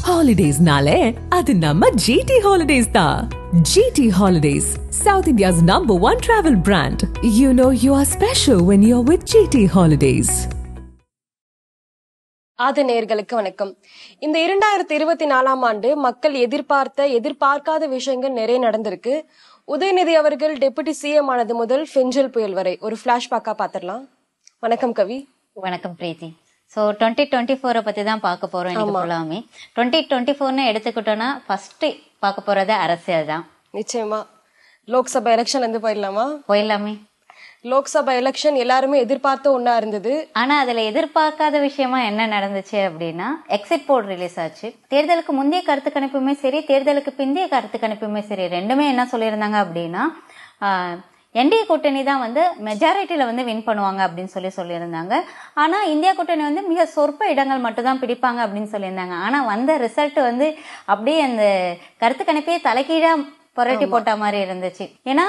Holidays-nale, adu namma GT Holidays da. GT Holidays, South India's #1 travel brand. You know you are special when you're with GT Holidays. ஆத நேயர்களுக்கு வணக்கம். இந்த 2024ஆம் ஆண்டு மக்கள் எதிர்பார்க்காத விஷயங்கள் நிறைய நடந்திருக்கு. உதயநிதி அவர்கள் டெபுட்டி சிஎம் ஆனது முதல் ஃபெஞ்சல் புயல் வரை ஒரு பிளாஷ்பேக்கா பாத்திரலாம். வணக்கம் கவி. வணக்கம் பிரீத்தி. ஸோ 2024 பத்தி தான் பார்க்க போறோம் இன்னைக்கு ஃபுல்லாமே. 2024ன்னு எடுத்துக்கிட்டோம்னா ஃபர்ஸ்ட் பார்க்க போறது அரசியல் தான். நிச்சயமா லோக்சபா எலெக்ஷன் வந்து போயிடலாமே. லோக்சபா எலெக்ஷன் எல்லாருமே எதிர்பார்த்த ஒன்னா இருந்தது. ஆனா அதுல எதிர்பார்க்காத விஷயமா என்ன நடந்துச்சு அப்படின்னா, எக்ஸிட் போல் ரிலீஸ் ஆச்சு. தேர்தலுக்கு முந்தைய கருத்து கணிப்புமே சரி, தேர்தலுக்கு பிந்தைய கருத்து கணிப்புமே சரி, ரெண்டுமே என்ன சொல்லியிருந்தாங்க அப்படின்னா, என்டிஏ கூட்டணி தான் வந்து மெஜாரிட்டியில வந்து வின் பண்ணுவாங்க அப்படின்னு சொல்லியிருந்தாங்க. ஆனா இந்தியா கூட்டணி வந்து மிக சொற்ப இடங்கள் மட்டும் தான் பிடிப்பாங்க அப்படின்னு சொல்லியிருந்தாங்க. ஆனா வந்த ரிசல்ட் வந்து அப்படியே அந்த கருத்து கணிப்பையே தலைகீழா புரட்டி போட்ட மாதிரி இருந்துச்சு. ஏன்னா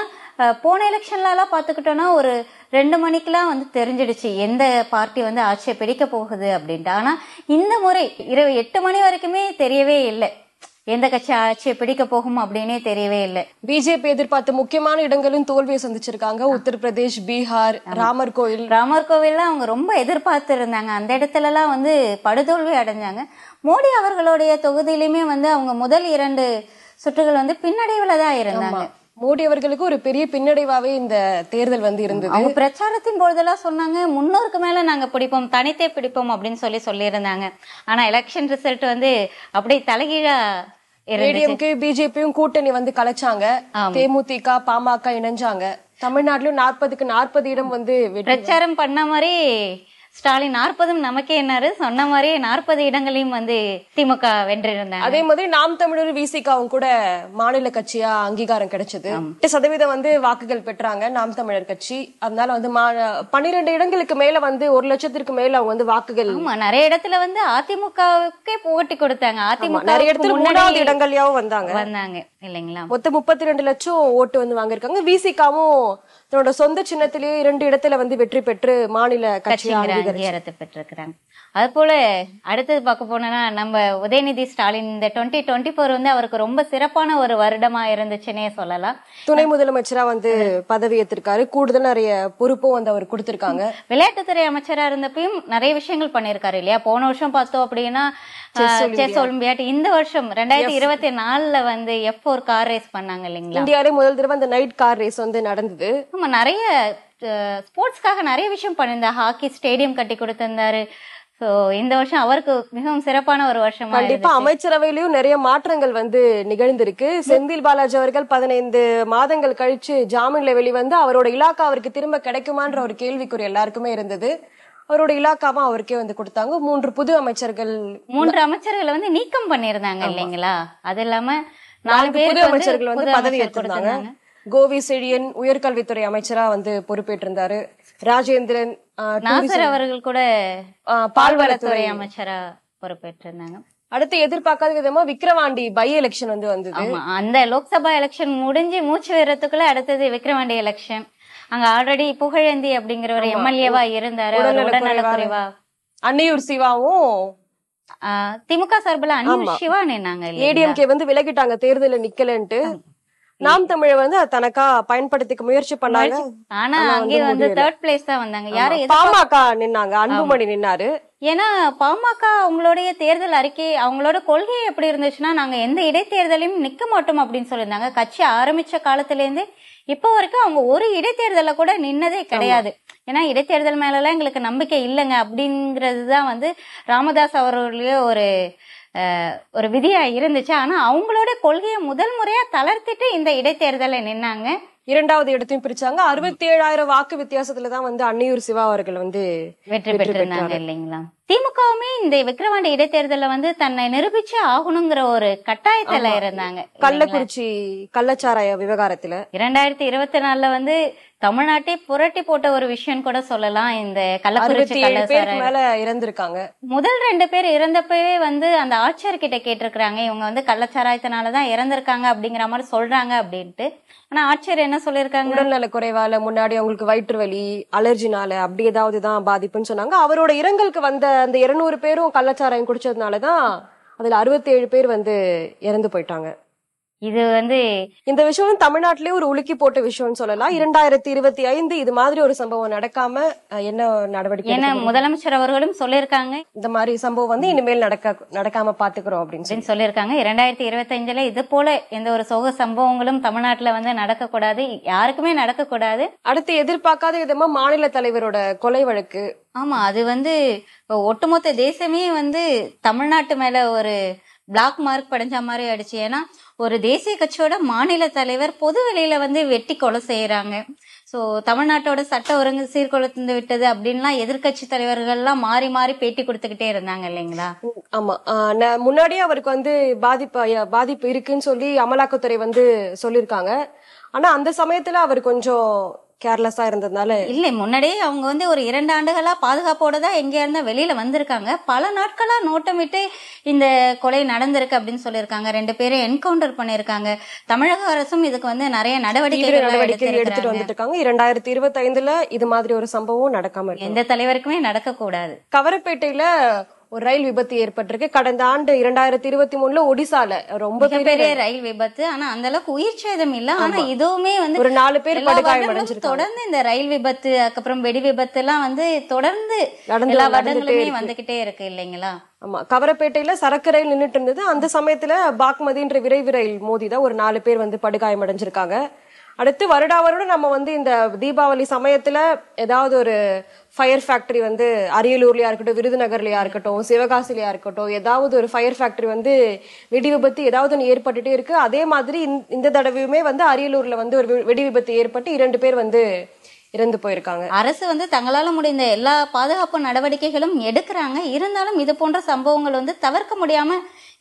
போன எலெக்ஷன்ல எல்லாம் பாத்துக்கிட்டோம்னா ஒரு 2 மணிக்கெல்லாம் வந்து தெரிஞ்சிடுச்சு எந்த பார்ட்டி வந்து ஆட்சியை பிடிக்க போகுது அப்படின்ட்டு. ஆனா இந்த முறை இரவு 8 மணி வரைக்குமே தெரியவே இல்லை எந்த கட்சி ஆட்சியை பிடிக்க போகும் அப்படின்னே தெரியவே இல்லை. பிஜேபி எதிர்பார்த்த முக்கியமான இடங்களும் தோல்வியை சந்திச்சிருக்காங்க. உத்தரப்பிரதேஷ், பீகார், ராமர் கோவில்லாம் அவங்க ரொம்ப எதிர்பார்த்து இருந்தாங்க. அந்த இடத்துல எல்லாம் வந்து படுதோல்வி அடைஞ்சாங்க. மோடி அவர்களுடைய தொகுதியிலுமே வந்து அவங்க முதல் 2 சுற்றுகள் வந்து பின்னடைவுல தான் இருந்தாங்க. மோடி அவர்களுக்கு ஒரு பெரிய பின்னடைவாவே இந்த தேர்தல் வந்து இருந்தது. அவங்க பிரச்சாரத்தின் பொழுதெல்லாம் சொன்னாங்க 300க்கு மேல நாங்க பிடிப்போம், தனித்தே பிடிப்போம் அப்படின்னு சொல்லியிருந்தாங்க. ஆனா எலெக்ஷன் ரிசல்ட் வந்து அப்படியே தலைகீழா ஏடிஎம்கே பிஜேபியும் கூட்டணி வந்து கலைச்சாங்க. தேமுதிக பாமக இணைஞ்சாங்க. தமிழ்நாட்டிலும் 40க்கு 40 இடம் வந்து பிரச்சாரம் பண்ண மாதிரி ஸ்டாலின் 40 நமக்கே என்னாரு சொன்ன மாதிரி 40 இடங்களையும் வந்து திமுக வென்றிருந்தாங்க. அதே மாதிரி நாம் தமிழர் விசிகாவும் கூட மாநில கட்சியா அங்கீகாரம் கிடைச்சது. 8% வந்து வாக்குகள் பெற்றாங்க நாம் தமிழர் கட்சி. அதனால வந்து 12 இடங்களுக்கு மேல வந்து 1 லட்சத்திற்கு மேல அவங்க வந்து வாக்குகள் நிறைய இடத்துல வந்து அதிமுகவுக்கே போட்டி கொடுத்தாங்க. அதிமுக நிறைய இடத்துல 3வது இடங்களையாவும் வந்தாங்க இல்லைங்களா. மொத்தம் 32 லட்சம் ஓட்டு வந்து வாங்கிருக்காங்க. விசிகாவும் தன்னோட சொந்த சின்னத்திலேயே 2 இடத்துல வந்து வெற்றி பெற்று மாநில கட்சி அங்கீகாரத்தை பெற்றிருக்கிறாங்க. அது போல அடுத்தது பார்க்க போனா நம்ம உதயநிதி ஸ்டாலின் இந்த 2024 வந்து அவருக்கு ரொம்ப சிறப்பான ஒரு வருடமா இருந்துச்சுன்னே சொல்லலாம். துணை முதலமைச்சரா வந்து பதவி ஏற்றிருக்காரு. கூடுதல் நிறைய பொறுப்பும் வந்து அவர் கொடுத்திருக்காங்க. விளையாட்டுத்துறை அமைச்சரா இருந்தப்பையும் நிறைய விஷயங்கள் பண்ணிருக்காரு இல்லையா. போன வருஷம் பார்த்தோம் அப்படின்னா செஸ் ஒலிம்பியாட், இந்த வருஷம் 2024ல வந்து F4 கார் ரேஸ் பண்ணாங்க இல்லைங்களா. இந்தியாவிலே முதல் தடவை அந்த நைட் கார் ரேஸ் வந்து நடந்தது. ஆமா, நிறைய ஸ்போர்ட்ஸ்க்காக நிறைய விஷயம் பண்ணிருந்தாரு. ஹாக்கி ஸ்டேடியம் கட்டி கொடுத்திருந்தாரு. சோ இந்த வருஷம் அவருக்கு மிகவும் சிறப்பான ஒரு வருஷமா. கண்டிப்பா அமைச்சரவையிலயும் நிறைய மாற்றங்கள் வந்து நிகழ்ந்திருக்கு. செந்தில் பாலாஜி அவர்கள் 15 மாதங்கள் கழிச்சு ஜாமீன்ல வெளிவந்து அவரோட இலாக்கா அவருக்கு திரும்ப கிடைக்குமான்ற ஒரு கேள்விக்குறி எல்லாருக்குமே இருந்தது. அவரோட இலாக்காவும் அவருக்கே வந்து கொடுத்தாங்க. 3 புது அமைச்சர்கள் 3 அமைச்சர்களை வந்து நீக்கம் பண்ணிருந்தாங்க இல்லைங்களா. அது இல்லாம 4 புது அமைச்சர்கள் வந்து பதவி ஏற்றிருந்தாங்க. கோவி செழியன் உயர்கல்வித்துறை அமைச்சரா வந்து பொறுப்பேற்றிருந்தாரு. ராஜேந்திரன் நாசர் அவர்கள் கூட பால்வளத்துறை அமைச்சரா பொறுப்பேற்றிருந்தாங்க. அடுத்து எதிர்பார்க்காத விதமா விக்கிரவாண்டி பை எலெக்ஷன் வந்து வந்தது. அந்த லோக்சபா எலெக்ஷன் முடிஞ்சு மூச்சு விடுறதுக்குள்ள அடுத்தது விக்கிரவாண்டி எலெக்ஷன். அங்க ஆல்ரெடி புகழேந்தி அப்படிங்கிற ஒரு எம்எல்ஏவா இருந்தாரு. உடல்நலக்குறைவா அன்னியூர் சிவாவும் திமுக சார்பில் அன்னியூர் சிவா நின்னாங்க. ஏடிஎம்கே வந்து விலகிட்டாங்க தேர்தல நிக்கலன்ட்டு. நாம் தமிழ வந்து தனக்கா பயன்படுத்திக்க முயற்சி பண்ணாங்க. ஆனா அங்கே வந்து 3rd பிளேஸ் தான் வந்தாங்க. யாரு பாமக நின்னாங்க, அன்புமணி நின்னாரு. ஏன்னா பாமக அவங்களுடைய தேர்தல் அறிக்கை, அவங்களோட கொள்கை எப்படி இருந்துச்சுன்னா, நாங்க எந்த இடைத்தேர்தலையும் நிக்க மாட்டோம் அப்படின்னு சொல்லியிருந்தாங்க. கட்சி ஆரம்பிச்ச காலத்துல இருந்து இப்போ வரைக்கும் அவங்க ஒரு இடைத்தேர்தல கூட நின்னதே கிடையாது. ஏன்னா இடைத்தேர்தல் மேல எல்லாம் எங்களுக்கு நம்பிக்கை இல்லைங்க அப்படிங்கறதுதான் வந்து ராமதாஸ் அவர்களுடைய ஒரு விதியா இருந்துச்சு. ஆனா அவங்களோட கொள்கையை முதல் முறையா தளர்த்திட்டு இந்த இடைத்தேர்தலை நின்னாங்க. 2வது இடத்தையும் பிரிச்சாங்க. 67,000 வாக்கு வித்தியாசத்துலதான் வந்து அன்னியூர் சிவா அவர்கள் வந்து வெற்றி பெற்றிருந்தாங்க இல்லைங்களா. திமுகவுமே இந்த விக்கிரவாண்டி இடைத்தேர்தல வந்து தன்னை நிரூபிச்சு ஆகணுங்கிற ஒரு கட்டாயத்துல இருந்தாங்க. கள்ளக்குறிச்சி கள்ளச்சாராய விவகாரத்துல 2024ல வந்து தமிழ்நாட்டை புரட்டி போட்ட ஒரு விஷயம் கூட சொல்லலாம். இந்த கள்ளக்குறிச்சி கள்ளச்சாராயம் மேல இறந்திருக்காங்க. முதல் 2 பேர் இறந்தப்பவே வந்து அந்த ஆட்சியர் கிட்ட கேட்டிருக்காங்க, இவங்க வந்து கள்ளச்சாராயத்தினாலதான் இறந்திருக்காங்க அப்படிங்கிற மாதிரி சொல்றாங்க அப்படின்ட்டு. ஆனா ஆட்சியர் என்ன சொல்லிருக்காங்க, உடல்நல குறைவால முன்னாடி அவங்களுக்கு வயிற்று வலி அலர்ஜினால அப்படி ஏதாவதுதான் பாதிப்புன்னு சொன்னாங்க. அவரோட இரங்கலுக்கு வந்த அந்த 200 பேரும் கள்ளச்சாராயம் குடிச்சதுனாலதான் அதுல 67 பேர் வந்து இறந்து போயிட்டாங்க. இது வந்து இந்த விஷயம் தமிழ்நாட்டிலேயே ஒரு உலுக்கி போட்ட விஷயம்னு சொல்லலாம். 2025 இது மாதிரி ஒரு சம்பவம் நடக்காம என்ன நடவடிக்கை? ஏன்னா முதலமைச்சர் அவர்களும் சொல்லியிருக்காங்க இந்த மாதிரி சம்பவம் வந்து இனிமேல் நடக்காம பாத்துக்கிறோம் அப்படின்னு சொல்லியிருக்காங்க. 2025 இது போல எந்த ஒரு சோக சம்பவங்களும் தமிழ்நாட்டுல வந்து நடக்க கூடாது, யாருக்குமே நடக்க கூடாது. அடுத்து எதிர்பார்க்காத விதமா மாநில தலைவரோட கொலை வழக்கு. ஆமா, அது வந்து ஒட்டுமொத்த தேசமே வந்து தமிழ்நாட்டு மேல ஒரு பிளாக் மார்க் படைஞ்ச மாதிரி ஆயிடுச்சு. ஏன்னா ஒரு தேசிய கட்சியோட மாநில தலைவர் பொது வெளியில வந்து வெட்டி கொலை செய்யறாங்க. சோ தமிழ்நாட்டோட சட்ட ஒழுங்கு சீர்குலைந்து விட்டது அப்படின்லாம் எதிர்கட்சி தலைவர்கள்லாம் மாறி மாறி பேட்டி கொடுத்துக்கிட்டே இருந்தாங்க இல்லைங்களா? ஆமா, முன்னாடியே அவருக்கு வந்து பாதிப்பு இருக்குன்னு சொல்லி அமலாக்கத்துறை வந்து சொல்லிருக்காங்க. ஆனா அந்த சமயத்துல அவர் கொஞ்சம் கேர்லெஸ்ஸா இருந்ததுனால இல்ல, முன்னாடியே அவங்க வந்து ஒரு 2 ஆண்டுகளா பாதுகாப்போட தான் எங்க இருந்தா வெளியில வந்திருக்காங்க. பல நாட்களா நோட்டமிட்டு இந்த கொலை நடந்திருக்கு அப்படின்னு சொல்லியிருக்காங்க. 2 பேரும் என்கவுண்டர் பண்ணிருக்காங்க. தமிழக அரசும் இதுக்கு வந்து நிறைய நடவடிக்கைகள் எடுத்துட்டு வந்துட்டு இருக்காங்க. 2025 இது மாதிரி ஒரு சம்பவம் நடக்காம எந்த தலைவருக்குமே நடக்க கூடாது. கவரப்பேட்டையில ஒரு ரயில் விபத்து ஏற்பட்டிருக்கு. கடந்த ஆண்டு 2023 ஒடிசால ரொம்ப பெரிய ரயில் விபத்து. ஆனா அந்த அளவுக்கு உயிர் சேதம் இல்ல. ஆனா இதுவுமே வந்து ஒரு 4 பேர் படுகாயமடைஞ்சிருக்காங்க. தொடர்ந்து இந்த ரயில் விபத்து, அதுக்கப்புறம் வெடி விபத்து எல்லாம் வந்து தொடர்ந்து எல்லா வருடங்களுமே வந்துகிட்டே இருக்கு இல்லைங்களா? ஆமா, கவரப்பேட்டையில சரக்கு ரயில் நின்னுட்டு இருந்தது. அந்த சமயத்துல பாக்மதின்ற விரைவு ரயில் மோதிதான் ஒரு 4 பேர் வந்து படுகாயமடைஞ்சிருக்காங்க. அடுத்து வருடம் நம்ம வந்து இந்த தீபாவளி சமயத்துல ஏதாவது ஒரு ஃபயர் ஃபேக்டரி வந்து அரியலூர்லயா இருக்கட்டும், விருதுநகர்லயா இருக்கட்டும், சிவகாசிலயா இருக்கட்டும், ஏதாவது ஒரு ஃபயர் ஃபேக்டரி வந்து வெடி விபத்து ஏதாவது ஒன்று ஏற்பட்டுட்டே இருக்கு. அதே மாதிரி இந்த தடவையுமே வந்து அரியலூர்ல வந்து ஒரு வெடி விபத்து ஏற்பட்டு 2 பேர் வந்து இறந்து போயிருக்காங்க. அரசு வந்து தங்களால முடிந்த எல்லா பாதுகாப்பு நடவடிக்கைகளும் எடுக்கிறாங்க. இருந்தாலும் இது போன்ற சம்பவங்கள் வந்து தவிர்க்க முடியாம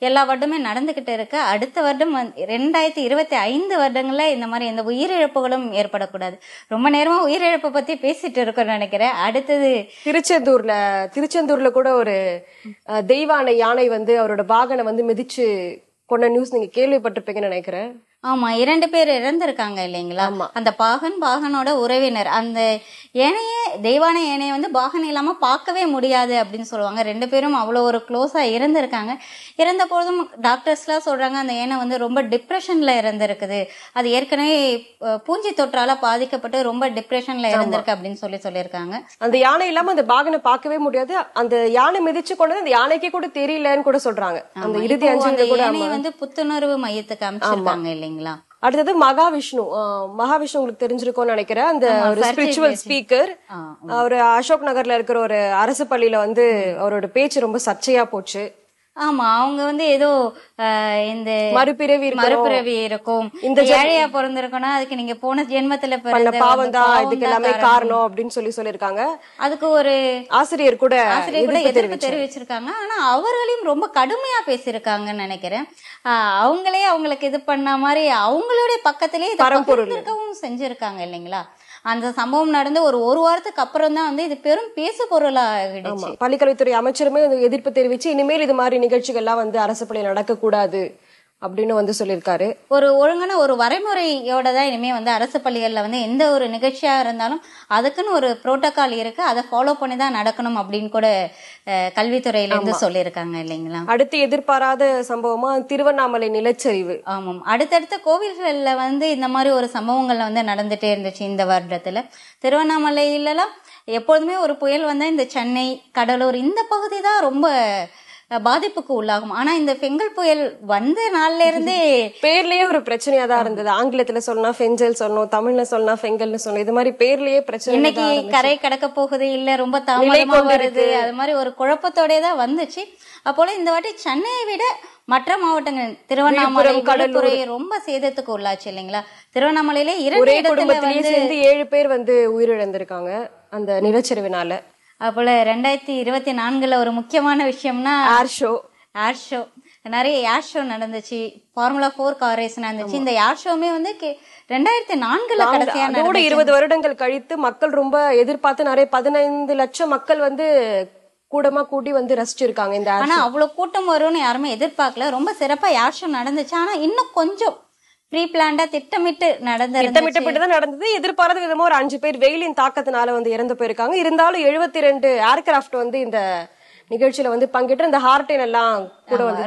எல்லா வருடமே நடந்துகிட்டு இருக்கு. அடுத்த வருடம் 2025 வருடங்கள்ல இந்த மாதிரி எந்த உயிரிழப்புகளும் ஏற்படக்கூடாது. ரொம்ப நேரமா உயிரிழப்பு பத்தி பேசிட்டு இருக்கோம்னு நினைக்கிறேன். அடுத்தது திருச்செந்தூர்ல கூட ஒரு தெய்வானை யானை வந்து அவரோட வாகனம் வந்து மிதிச்சு கொண்ட நியூஸ் நீங்க கேள்விப்பட்டிருப்பீங்கன்னு நினைக்கிறேன். ஆமா, 2 பேர் இறந்திருக்காங்க இல்லைங்களா? அந்த பாகனோட உறவினர் அந்த ஏனையே தெய்வான ஏனைய வந்து பாகன் இல்லாம பார்க்கவே முடியாது அப்படின்னு சொல்லுவாங்க. 2 பேரும் அவ்வளவு ஒரு க்ளோஸா இறந்திருக்காங்க. இறந்த போதும் டாக்டர்ஸ் எல்லாம் சொல்றாங்க அந்த ஏனை வந்து ரொம்ப டிப்ரெஷன்ல இறந்திருக்குது. அது ஏற்கனவே பூஞ்சி தொற்றால பாதிக்கப்பட்டு ரொம்ப டிப்ரெஷன்ல இறந்திருக்கு அப்படின்னு சொல்லியிருக்காங்க. அந்த யானை இல்லாம அந்த பாகனை பார்க்கவே முடியாது. அந்த யானை மிதிச்சு கொண்டு அந்த யானைக்கே கூட தெரியலன்னு கூட சொல்றாங்க. அந்த இறுதி அஞ்சலி கூட யானை வந்து புத்துணர்வு மையத்துக்கு அமைச்சிருக்காங்க இல்லைங்களா? அடுத்தது மகாவிஷ்ணு உங்களுக்கு தெரிஞ்சிருக்கும்னு நினைக்கிறேன். அந்த ஒரு ஸ்பிரிச்சுவல் ஸ்பீக்கர். அவர் அசோக் நகர்ல இருக்கிற ஒரு அரசு பள்ளியில வந்து அவரோட பேச்சு ரொம்ப சர்ச்சையா போச்சு. ஆமா, அவங்க வந்து ஏதோ இந்த மறுபிறவி இருக்கும், இந்த ஏழையா பிறந்திருக்கோம்னா அதுக்கு நீங்க போன ஜென்மத்துல பாவம் தான் இதுக்கு எல்லாமே காரணம் அப்படின்னு சொல்லியிருக்காங்க. அதுக்கு ஒரு ஆசிரியர் கூட எதிர்ப்பு தெரிவிச்சிருக்காங்க. ஆனா அவர்களையும் ரொம்ப கடுமையா பேசியிருக்காங்கன்னு நினைக்கிறேன். அவங்களே அவங்களுக்கு இது பண்ண மாதிரி அவங்களுடைய பக்கத்திலேயே இருக்கவும் செஞ்சிருக்காங்க இல்லைங்களா? அந்த சம்பவம் நடந்து ஒரு வாரத்துக்கு அப்புறம் தான் வந்து இது பெரும் பேசு பொருளா ஆயிடுச்சு. பள்ளிக்கல்வித்துறை அமைச்சருமே எதிர்ப்பு தெரிவிச்சு இனிமேல் இது மாதிரி நிகழ்ச்சிகள்லாம் வந்து அரசு பள்ளியில் நடக்க கூடாது அப்படின்னு வந்து சொல்லியிருக்காரு. ஒரு ஒழுங்கான ஒரு வரைமுறையோட தான் இனிமே வந்து அரசு பள்ளிகள்ல வந்து எந்த ஒரு நிகழ்ச்சியா இருந்தாலும் அதுக்குன்னு ஒரு புரோட்டோகால் இருக்கு, அதை ஃபாலோ பண்ணி தான் நடக்கணும் அப்படின்னு கூட கல்வித்துறையில இருந்து சொல்லியிருக்காங்க இல்லைங்களா? அடுத்து எதிர்பாராத சம்பவமா திருவண்ணாமலை நிலச்சரிவு. ஆமாம், அடுத்தடுத்த கோவில்கள்ல வந்து இந்த மாதிரி ஒரு சம்பவங்கள்ல வந்து நடந்துட்டே இருந்துச்சு. இந்த வருடத்துல திருவண்ணாமலையிலாம் எப்போதுமே ஒரு புயல் வந்தா இந்த சென்னை, கடலூர் இந்த பகுதி தான் ரொம்ப பாதிப்புக்கு உள்ளாகும். ஆனா இந்த பெங்கல் புயல் வந்த நாள்ல இருந்தே பேர்லயே ஒரு பிரச்சனையா தான் இருந்தது. ஆங்கிலத்துல சொல்லணும் ஃபெஞ்சல் சொல்லணும், தமிழ்ல சொல்லணும் ஃபெங்கல்னு சொல்லணும். இது மாதிரி பேர்லயே பிரச்சனை. இன்னைக்கு கரை கடக்க போகுது இல்ல ரொம்ப தாமதமா வருது, அது மாதிரி ஒரு குழப்பத்தோட தான் வந்துச்சு. அப்போல இந்த வாட்டி சென்னையை விட மற்ற மாவட்டங்கள் திருவண்ணாமலை, கடலூர் ரொம்ப சேதத்துக்கு உள்ளாச்சு இல்லைங்களா? திருவண்ணாமலையில 2 குடும்பத்திலேயே சேர்ந்து 7 பேர் வந்து உயிரிழந்திருக்காங்க அந்த நிலச்சரிவினால. அப்போல 2024 ஒரு முக்கியமான விஷயம்னா ஏர் ஷோ நிறைய ஏர் ஷோ நடந்துச்சு. ஃபார்முலா 4 கார் ரேஸ் நடந்துச்சு. இந்த ஏர் ஷோமே வந்து 2004 கடைசியா 20 வருடங்கள் கழித்து மக்கள் ரொம்ப எதிர்பார்த்து நிறைய 15 லட்சம் மக்கள் வந்து கூட்டமா கூட்டி வந்து ரசிச்சிருக்காங்க இந்த. ஆனா அவ்வளவு கூட்டம் வரும்னு யாருமே எதிர்பார்க்கல. ரொம்ப சிறப்பா ஏர் ஷோ நடந்துச்சு. ஆனா இன்னும் கொஞ்சம் ப்ரீ பிளான்டா திட்டமிட்டப்பட்டுதான் நடந்தது. எதிர்பாராத விதமா ஒரு 5 பேர் வெயிலின் தாக்கத்தினால வந்து இறந்து போயிருக்காங்க. இருந்தாலும் 72 ஏர்கிராப்ட் வந்து இந்த நிகழ்ச்சியில வந்து பங்கேற்று இந்த ஹார்டின் எல்லாம் கூட வந்து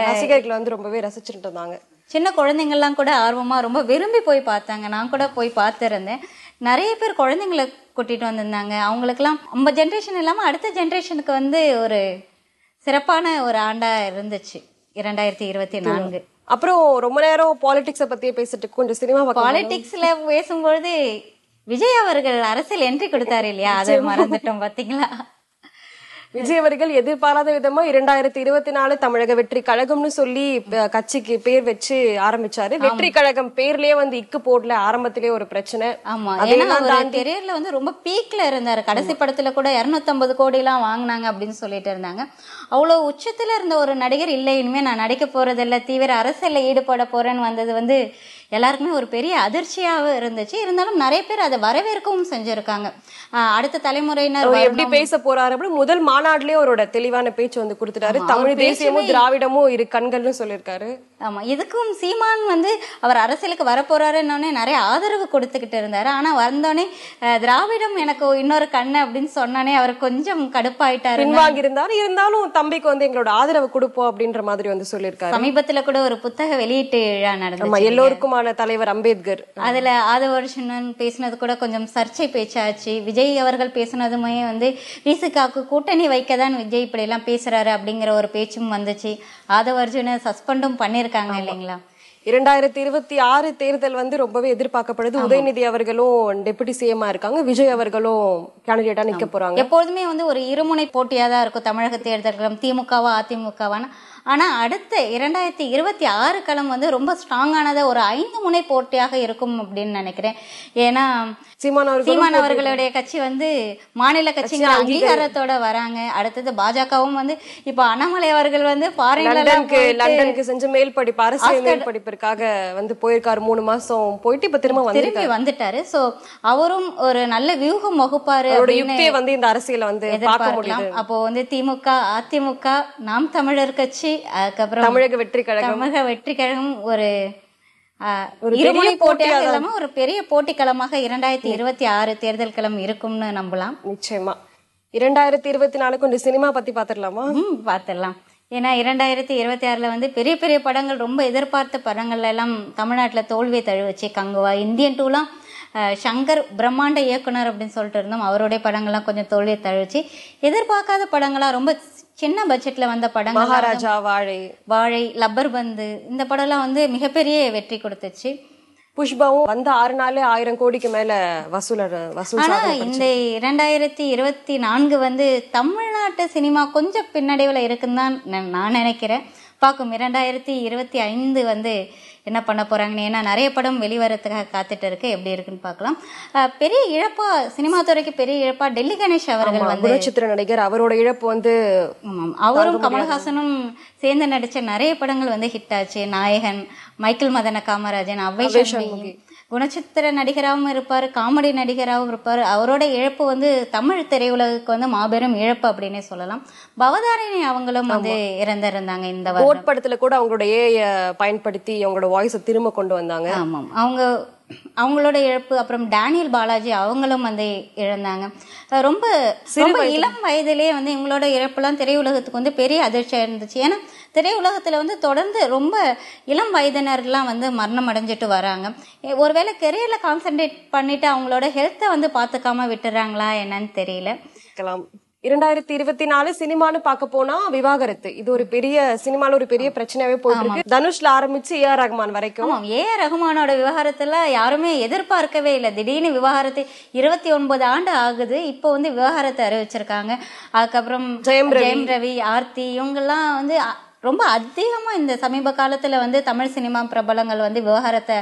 ரசிகர்கள் வந்து ரொம்பவே ரசிச்சுட்டு இருந்தாங்க. சின்ன குழந்தைங்கள்லாம் கூட ஆர்வமா ரொம்ப விரும்பி போய் பார்த்தாங்க. நான் கூட போய் பார்த்துருந்தேன். நிறைய பேர் குழந்தைங்களை கூட்டிட்டு வந்திருந்தாங்க. அவங்களுக்குலாம் நம்ம ஜென்ரேஷன் இல்லாம அடுத்த ஜென்ரேஷனுக்கு வந்து ஒரு சிறப்பான ஒரு ஆண்டா இருந்துச்சு 2024. அப்புறம் ரொம்ப நேரம் பாலிடிக்ஸ பத்தியே பேசிட்டு கொஞ்சம் சினிமா பாலிடிக்ஸ்ல பேசும்பொழுது விஜய் அவர்கள் அரசியல் என்ட்ரி கொடுத்தாரு இல்லையா, அதை மறந்துட்டோம் பாத்தீங்களா. விஜய் அவர்கள் எதிர்பாராத விதமா 2024 தமிழக வெற்றி கழகம்னு சொல்லி கட்சிக்கு பேர் வச்சு ஆரம்பிச்சாரு. வெற்றி கழகம் பேர்லயே வந்து இக்கு போடல, ஆரம்பத்திலேயே ஒரு பிரச்சனை. ஆமா, ஏன்னா கெரியர்ல வந்து ரொம்ப பீக்ல இருந்தாரு. கடைசி படத்துல கூட 250 கோடி எல்லாம் வாங்கினாங்க அப்படின்னு சொல்லிட்டு இருந்தாங்க. அவ்வளவு உச்சத்துல இருந்த ஒரு நடிகர் இல்லை, இனிமே நான் நடிக்க போறது இல்ல, தீவிர அரசியல்ல ஈடுபட போறேன்னு வந்தது வந்து எல்லாருக்குமே ஒரு பெரிய அதிர்ச்சியாக இருந்துச்சு. இருந்தாலும் நிறைய பேர் அதை வரவேற்கவும் செஞ்சிருக்காங்க. அடுத்த தலைமுறையினர் எப்படி பேச போறாரு அப்படி முதல் மாநாட்டிலேயே அவரோட தெளிவான பேச்சு வந்து கொடுத்துட்டாரு. தமிழ் தேசியமும் திராவிடமும் இரு கண்கள்னு சொல்லியிருக்காரு. ஆமா, இதுக்கும் சீமான் வந்து அவர் அரசியலுக்கு வரப்போறாருன்னு நிறைய ஆதரவு கொடுத்துக்கிட்டு இருந்தாரு. ஆனா வந்தோடனே திராவிடம் எனக்கு இன்னொரு கண்ணு அப்படின்னு சொன்னோடனே அவர் கொஞ்சம் கடுப்பாயிட்டாரு, பின்வாங்கி இருந்தாரு. இருந்தாலும் தம்பிக்கு வந்து எங்களோட ஆதரவு கொடுப்போம் அப்படின்ற மாதிரி வந்து சொல்லியிருக்காரு. சமீபத்துல கூட ஒரு புத்தக வெளியீட்டு விழா நடந்தது, எல்லோருக்கும் தலைவர் அம்பேத்கர். அதுல ஆதவர்ஷன் பேசினது கூட கொஞ்சம் சர்ச்சை பேச்சாச்சு. விஜய் அவர்கள் பேசினதுமே வந்து விசிகாக்கு கூட்டணி வைக்கதான் விஜய் இப்படி எல்லாம் பேசுறாரு அப்படிங்கிற ஒரு பேச்சும் வந்துச்சு. ஆதவர்ஷனை சஸ்பெண்டும் பண்ணிருக்காங்க இல்லைங்களா. 2026 தேர்தல் வந்து ரொம்பவே எதிர்பார்க்கப்படுது. உதயநிதி அவர்களும் டெபுட்டி சிஎம் இருக்காங்க, விஜய் அவர்களும் கேண்டிடேட்டா நிக்க போறாங்க. எப்பொழுதுமே வந்து ஒரு இருமுனை போட்டியா தான் இருக்கும் தமிழக தேர்தல்களும், திமுகவா அதிமுகவான. ஆனா அடுத்த 2026 களம் வந்து ரொம்ப ஸ்ட்ராங்கானதா ஒரு 5 முனை போட்டியாக இருக்கும் அப்படின்னு நினைக்கிறேன். ஏன்னா சீமான் அவர்களுடைய கட்சி வந்து மாநில கட்சிங்கிற அங்கீகாரத்தோட வராங்க. அடுத்தது பாஜகவும் வந்து இப்ப அண்ணாமலை அவர்கள் வந்து லண்டனுக்கு செஞ்சு மேல் படிப்பு அரசியல் மேல் படிப்பிற்காக வந்து போயிருக்காரு. 3 மாசம் போயிட்டு இப்ப திரும்பி வந்துட்டாரு. சோ அவரும் ஒரு நல்ல வியூகம் வகுப்பாரு வந்து இந்த அரசியல வந்து எதிர்பார்க்கலாம். அப்போ வந்து திமுக அதிமுக நாம் தமிழர் கட்சி, அதுக்கப்புறம் தமிழக வெற்றி கழகம் ஒரு இருமுனை போட்டியாக இல்லாம ஒரு பெரிய போட்டி களமாக 2026 தேர்தல் களம் இருக்கும்னு நம்பலாம். நிச்சயமா 2024 கொஞ்சம் சினிமா பத்தி பாத்திரலாமா? பாத்திரலாம். ஏன்னா 2026 வந்து பெரிய பெரிய படங்கள், ரொம்ப எதிர்பார்த்த படங்கள் எல்லாம் தமிழ்நாட்டுல தோல்வியை தழுவச்சு. கங்குவா, இந்தியன் 2லாம் சங்கர் பிரம்மாண்ட இயக்குனர் அப்படின்னு சொல்லிட்டு இருந்தோம், அவருடைய படங்கள்லாம் கொஞ்சம் தோல்வியை தழுவச்சு. எதிர்பார்க்காத படங்களா ரொம்ப சின்ன பட்ஜெட்ல வந்த படங்கள், மகாராஜா, வாழை, லப்பர் பந்து, இந்த படம் எல்லாம் வந்து மிகப்பெரிய வெற்றி கொடுத்துச்சு. புஷ்பாவும் வந்து 6 நாளே 1000 கோடிக்கு மேல வசூல். ஆனா இந்த 2024 வந்து தமிழ்நாட்டு சினிமா கொஞ்சம் பின்னடைவுல இருக்குன்னு தான் நான் நினைக்கிறேன். பார்க்கும் 2025 வந்து என்ன பண்ண போறாங்கன்னு. ஏன்னா நிறைய படம் வெளிவரத்துக்காக காத்துட்டு இருக்கு, எப்படி இருக்குன்னு பார்க்கலாம். பெரிய இழப்பா சினிமா துறைக்கு பெரிய இழப்பா டெல்லி கணேஷ் அவர்கள் வந்து குணச்சித்திர நடிகர், அவரோட இழப்பு வந்து அவரும் கமல்ஹாசனும் சேர்ந்து நடிச்ச நிறைய படங்கள் வந்து ஹிட் ஆச்சு. நாயகன், மைக்கேல் மதன காமராஜன், அவ்வை சண்முகி, குணச்சித்திர நடிகராகவும் இருப்பாரு, காமெடி நடிகராகவும் இருப்பாரு. அவரோட இழப்பு வந்து தமிழ் திரையுலகுக்கு வந்து மாபெரும் இழப்பு அப்படின்னே சொல்லலாம். பவதாரிணி அவங்களும் வந்து இறந்திருந்தாங்க இந்த கோட் படத்துல கூட அவங்களோட பயன்படுத்தி அவங்களோட வாய்ஸை திரும்ப கொண்டு வந்தாங்க. ஆமாம், அவங்களோட இழப்பு. அப்புறம் டேனியல் பாலாஜி அவங்களும் வந்து இழந்தாங்க. ரொம்ப இளம் வயதிலேயே வந்து இவங்களோட இழப்புலாம் திரையுலகத்துக்கு வந்து பெரிய அதிர்ச்சியா இருந்துச்சு. ஏன்னா திரையுலகத்துல வந்து தொடர்ந்து ரொம்ப இளம் வயதினர்கள்லாம் வந்து மரணம் அடைஞ்சிட்டு வராங்க. ஒருவேளை கெரியர்ல கான்சென்ட்ரேட் பண்ணிட்டு அவங்களோட ஹெல்த்தை வந்து பாத்துக்காம விட்டுறாங்களா என்னன்னு தெரியல. 2024 சினிமான்னு பார்க்க போனா விவாகரத்து, இது ஒரு பெரிய சினிமால ஒரு பெரிய பிரச்சனையாவே போயிட்டு இருக்கு. தனுஷ்ல ஆரம்பிச்சு ஏஆர் ரஹ்மான் வரைக்கும். ஏஆர் ரஹ்மானோட விவாகரத்துல யாருமே எதிர்பார்க்கவே இல்லை. திடீர்னு விவாகரத்து 29 ஆண்டு ஆகுது, இப்போ வந்து விவாகரத்தை அறிவிச்சிருக்காங்க. அதுக்கப்புறம் ஜெயம் ரவி, ஆர்த்தி இவங்கெல்லாம் வந்து ரொம்ப அதிகமா இந்த சமீப காலத்துல வந்து தமிழ் சினிமா பிரபலங்கள் வந்து விவாகரத்தை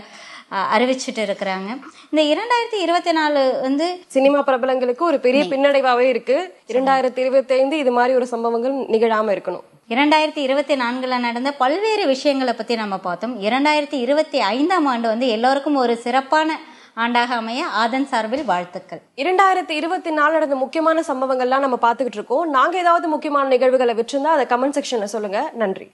அறிவிச்சுட்டு இருக்கிறாங்க. இந்த 2024 வந்து சினிமா பிரபலங்களுக்கு ஒரு பெரிய பின்னடைவாவே இருக்கு. 2025 இது மாதிரி ஒரு சம்பவங்கள் நிகழாம இருக்கணும். 2024 நடந்த பல்வேறு விஷயங்களை பத்தி நம்ம பார்த்தோம். 2025 ஆண்டு வந்து எல்லோருக்கும் ஒரு சிறப்பான ஆண்டாக அமைய ஆதன் சார்பில் வாழ்த்துக்கள். 2024 நடந்த முக்கியமான சம்பவங்கள்லாம் நம்ம பாத்துக்கிட்டு இருக்கோம். நாங்க ஏதாவது முக்கியமான நிகழ்வுகளை விட்டிருந்தா அதை கமெண்ட் செக்ஷன்ல சொல்லுங்க. நன்றி.